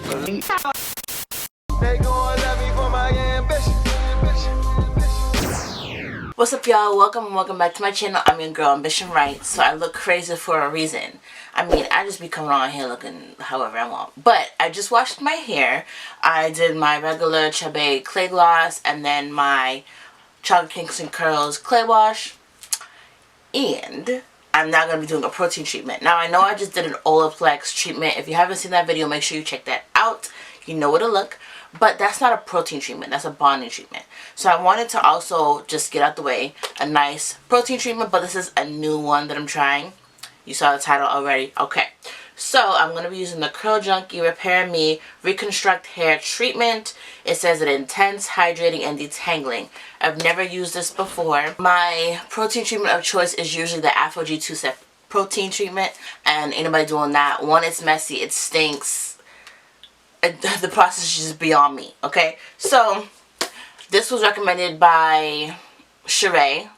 They gon' love me for my ambition. What's up, y'all? Welcome back to my channel. I'm your girl Ambition Right. So I look crazy for a reason. I mean, I just be coming on here looking however I want. But I just washed my hair. I did my regular Chebe clay gloss and then my Chocolate Kingston Curls clay wash. And I'm now going to be doing a protein treatment. Now, I know I just did an Olaplex treatment. If you haven't seen that video, make sure you check that out. You know what to look. But that's not a protein treatment. That's a bonding treatment. So I wanted to also just get out the way a nice protein treatment. But this is a new one that I'm trying. You saw the title already. Okay. So I'm going to be using the Curl Junkie Repair Me Reconstruct Hair Treatment. It says it intense, hydrating, and detangling. I've never used this before. My protein treatment of choice is usually the Aphogee 2-step protein treatment. And ain't nobody doing that. One, it's messy. It stinks. The process is just beyond me. Okay. So this was recommended by Sheree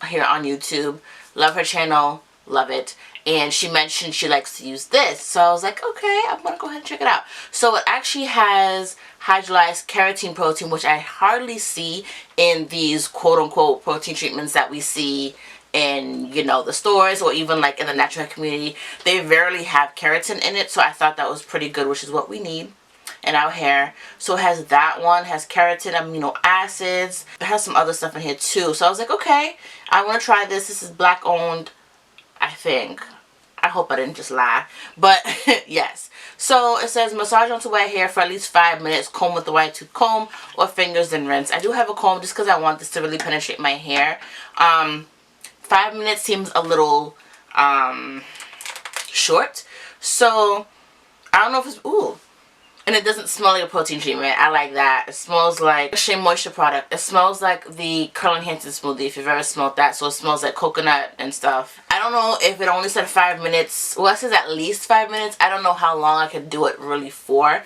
here on YouTube. Love her channel. Love it. And she mentioned she likes to use this. So I was like, okay, I'm going to go ahead and check it out. So it actually has hydrolyzed keratin protein, which I hardly see in these quote-unquote protein treatments that we see in, you know, the stores or even like in the natural hair community. They rarely have keratin in it. So I thought that was pretty good, which is what we need in our hair. So it has that one, has keratin, amino acids. It has some other stuff in here too. So I was like, okay, I want to try this. This is black owned, I think. I hope I didn't just lie. But yes. So it says massage onto wet hair for at least 5 minutes. Comb with the wide tooth comb or fingers and rinse. I do have a comb just because I want this to really penetrate my hair. 5 minutes seems a little short. So I don't know if it's ooh. And it doesn't smell like a protein treatment. I like that. It smells like a Shea Moisture product. It smells like the Curl Enhancing Smoothie, if you've ever smelled that. So it smells like coconut and stuff. I don't know if it only said 5 minutes. Well, it says at least 5 minutes. I don't know how long I could do it really for.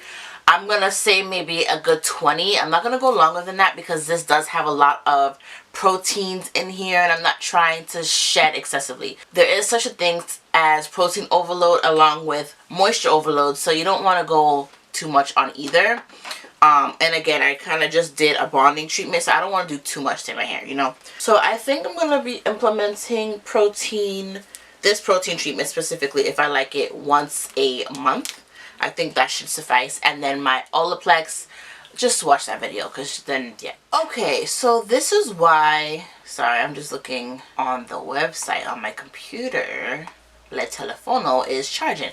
I'm going to say maybe a good 20. I'm not going to go longer than that because this does have a lot of proteins in here and I'm not trying to shed excessively. There is such a thing as protein overload along with moisture overload. So you don't want to go too much on either. And again, I kind of just did a bonding treatment, so I don't want to do too much to my hair, you know. So I think I'm going to be implementing this protein treatment specifically, if I like it, once a month. I think that should suffice. And then my Olaplex, just watch that video because then, yeah. Okay, so this is why, sorry, I'm just looking on the website on my computer. Le telefono is charging.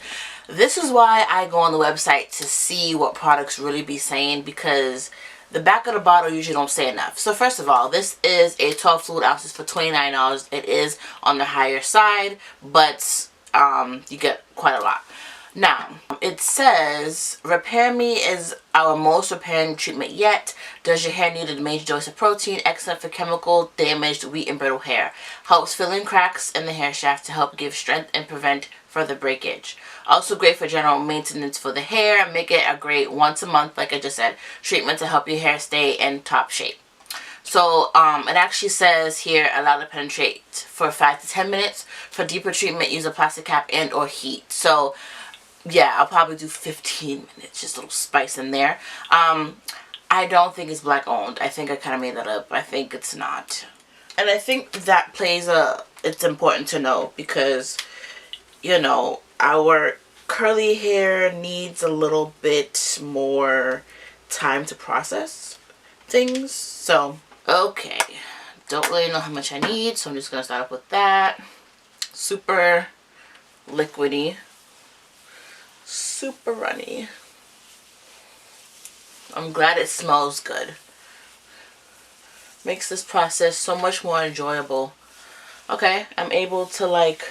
This is why I go on the website to see what products really be saying, because the back of the bottle usually don't say enough. So first of all, this is a 12 fluid ounces for $29. It is on the higher side, but you get quite a lot. Now, it says, Repair Me is our most repairing treatment yet. Does your hair need a major dose of protein? Excellent for chemical damaged, weak, and brittle hair. Helps fill in cracks in the hair shaft to help give strength and prevent further breakage. Also great for general maintenance for the hair. Make it a great once a month, like I just said, treatment to help your hair stay in top shape. So it actually says here, allow to penetrate for 5 to 10 minutes. For deeper treatment, use a plastic cap and or heat. So yeah, I'll probably do 15 minutes, just a little spice in there. I don't think it's black owned. I think I kind of made that up. I think it's not. And I think that it's important to know because, you know, our curly hair needs a little bit more time to process things. So, okay. Don't really know how much I need, so I'm just going to start off with that. Super liquidy. Super runny. I'm glad it smells good. Makes this process so much more enjoyable. Okay, I'm able to like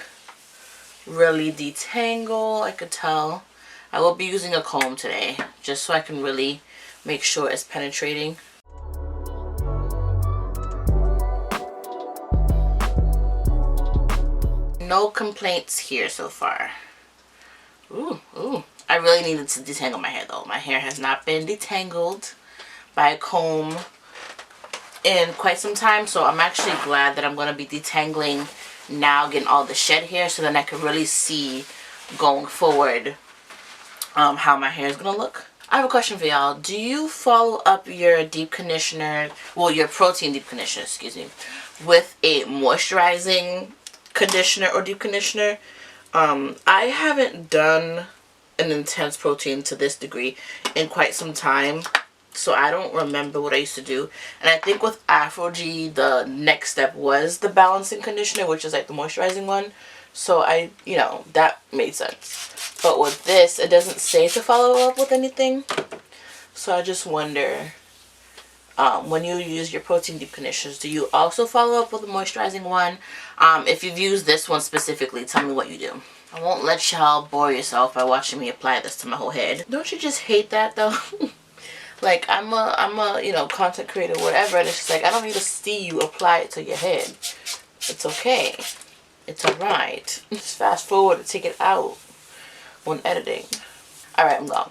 really detangle, I could tell. I will be using a comb today just so I can really make sure it's penetrating. No complaints here so far. Ooh. I really needed to detangle my hair though. My hair has not been detangled by a comb in quite some time. So I'm actually glad that I'm going to be detangling now, getting all the shed hair, so then I can really see going forward how my hair is going to look. I have a question for y'all. Do you follow up your deep conditioner, well, your protein deep conditioner, excuse me, with a moisturizing conditioner or deep conditioner? I haven't done an intense protein to this degree in quite some time, so I don't remember what I used to do. And I think with Aphogee, the next step was the balancing conditioner, which is like the moisturizing one. So that made sense. But with this, it doesn't say to follow up with anything. So I just wonder, when you use your protein deep conditioners, do you also follow up with a moisturizing one? If you've used this one specifically, tell me what you do. I won't let y'all bore yourself by watching me apply this to my whole head. Don't you just hate that though? Like, I'm a content creator, whatever, and it's just like, I don't need to see you apply it to your head. It's okay. It's alright. Just fast forward and take it out when editing. Alright, I'm gone.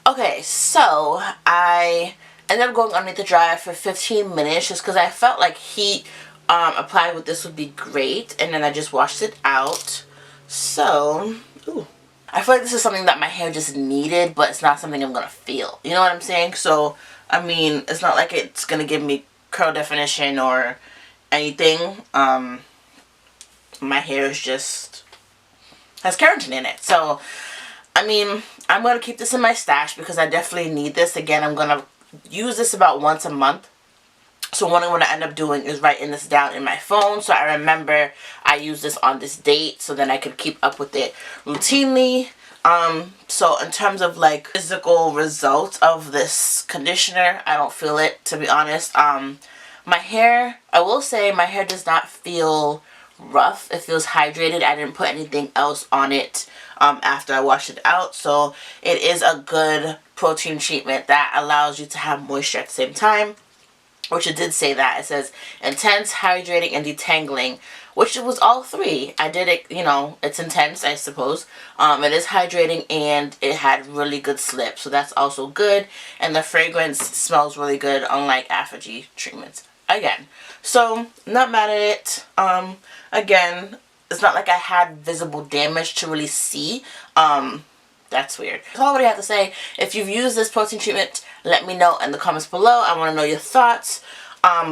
Okay, so I ended up going underneath the dryer for 15 minutes just because I felt like heat applied with this would be great, and then I just washed it out. So, I feel like this is something that my hair just needed, but it's not something I'm gonna feel. You know what I'm saying? So, I mean, it's not like it's gonna give me curl definition or anything. My hair is just has keratin in it. So, I mean, I'm gonna keep this in my stash because I definitely need this. Again, I'm gonna use this about once a month. So what I'm going to end up doing is writing this down in my phone so I remember I used this on this date, so then I could keep up with it routinely. So in terms of like physical results of this conditioner, I don't feel it, to be honest. My hair, I will say my hair does not feel rough. It feels hydrated. I didn't put anything else on it after I washed it out. So it is a good protein treatment that allows you to have moisture at the same time. Which it did say that. It says intense, hydrating, and detangling, which it was all three. I did it, it's intense, I suppose. It is hydrating, and it had really good slip, so that's also good. And the fragrance smells really good, unlike Aphogee treatments. Again, so not mad at it. Again, it's not like I had visible damage to really see. That's weird. That's all I have to say. If you've used this protein treatment, let me know in the comments below. I want to know your thoughts.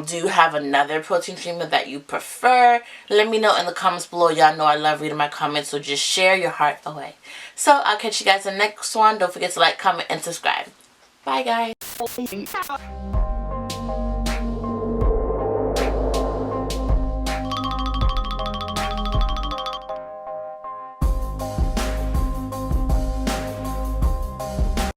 Do you have another protein treatment that you prefer? Let me know in the comments below. Y'all know I love reading my comments, so just share your heart away. So I'll catch you guys in the next one. Don't forget to like, comment, and subscribe. Bye, guys.